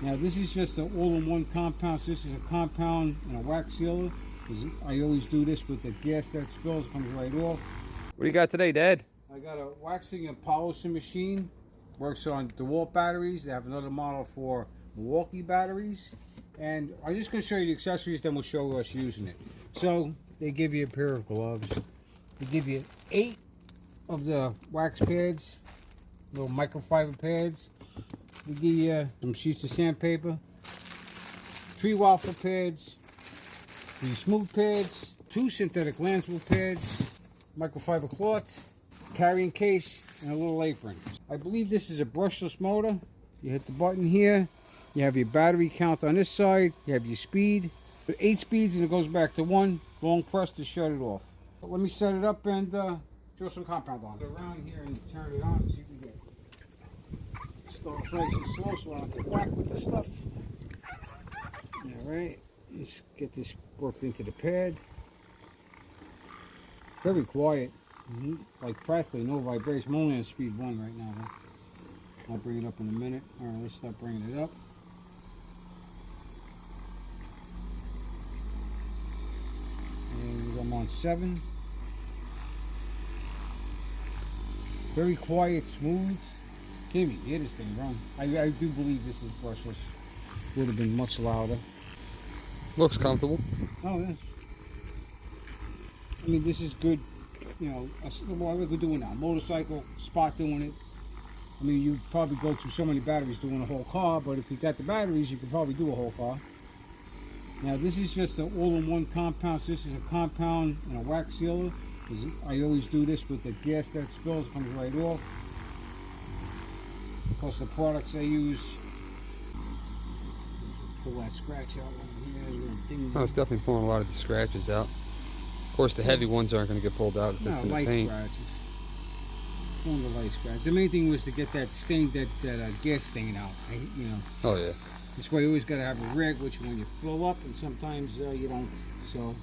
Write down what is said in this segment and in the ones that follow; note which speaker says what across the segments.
Speaker 1: Now this is just an all-in-one compound. So this is a compound and a wax sealer. I always do this with the gas that spills, comes right off.
Speaker 2: What do you got today, Dad?
Speaker 1: I got a waxing and polishing machine. Works on Dewalt batteries. They have another model for Milwaukee batteries. And I'm just going to show you the accessories, then we'll show us using it. So they give you a pair of gloves. They give you 8 of the wax pads, little microfiber pads. They give you some sheets of sandpaper, 3 waffle pads, 3 smooth pads, 2 synthetic landswool pads, microfiber cloth, carrying case, and a little apron. I believe this is a brushless motor. You hit the button here. You have your battery count on this side. You have your speed. 8 speeds and it goes back to 1. Long press to shut it off. But let me set it up and throw some compound on. Go around here and turn it on so you can get start nice and slow so I don't get whacked with the stuff. Alright, let's get this worked into the pad. Very quiet. Like practically no vibration. I'm only on speed 1 right now though. I'll bring it up in a minute. Alright, let's start bringing it up. And I'm on 7. Very quiet, smooth. Can't even hear this thing run. I do believe this is brushless. Would have been much louder.
Speaker 2: Looks comfortable.
Speaker 1: Oh yeah. I mean, this is good. You know, what we're doing now. Motorcycle, spot doing it. I mean, you probably go through so many batteries doing a whole car, but if you got the batteries, you could probably do a whole car. Now, this is just an all-in-one compound. So this is a compound and a wax sealer. I always do this with the gas that spills, comes right off. Of course, the products I use. Pull that scratch out over here.
Speaker 2: Oh, it's definitely pulling a lot of the scratches out. Of course, the heavy ones aren't going to get pulled out because it's in the paint.
Speaker 1: Scratches. Only the light scratches. The main thing was to get that stain, that gas stain out. You know.
Speaker 2: Oh yeah.
Speaker 1: This way, you always got to have a rig, which when you fill up, and sometimes you don't. So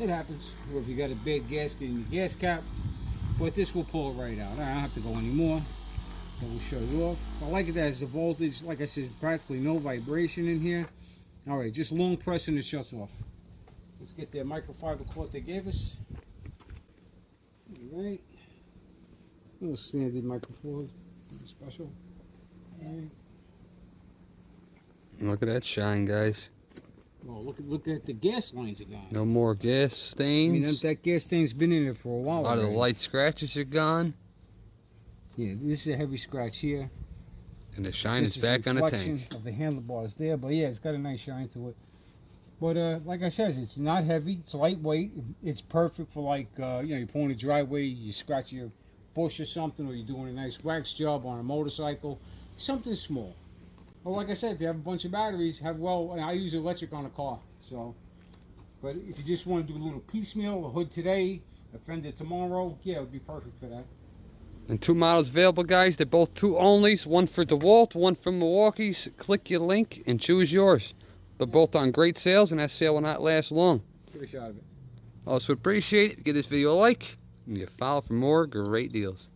Speaker 1: it happens. Or if you got a big gasket in your gas cap, but this will pull it right out. I don't have to go anymore. So we'll shut it off. I like it as the voltage, like I said, practically no vibration in here. All right, just long press and it shuts off. Let's get their microfiber cloth they gave us. All right. Little standard microfiber, nothing special. All right.
Speaker 2: Look at that shine, guys.
Speaker 1: Well, look at the gas lines are gone.
Speaker 2: No more gas stains.
Speaker 1: I mean, that gas stain's been in there for a while.
Speaker 2: A lot of the light scratches are gone.
Speaker 1: Yeah, this is a heavy scratch here.
Speaker 2: And the shine is back on the tank.
Speaker 1: Of the handlebars there, but yeah, it's got a nice shine to it. But like I said, it's not heavy. It's lightweight. It's perfect for like you know, you're pulling a driveway, you scratch your bush or something, or you're doing a nice wax job on a motorcycle, something small. Well, like I said, if you have a bunch of batteries, I use electric on a car, so. But if you just want to do a little piecemeal, a hood today, a fender tomorrow, yeah, it would be perfect for that.
Speaker 2: And 2 models available, guys. They're both 2-onlys. One for Dewalt, one for Milwaukee's. Click your link and choose yours. They're both on great sales, and that sale will not last long.
Speaker 1: Give a shot of it.
Speaker 2: Also appreciate it. Give this video a like, and you follow for more great deals.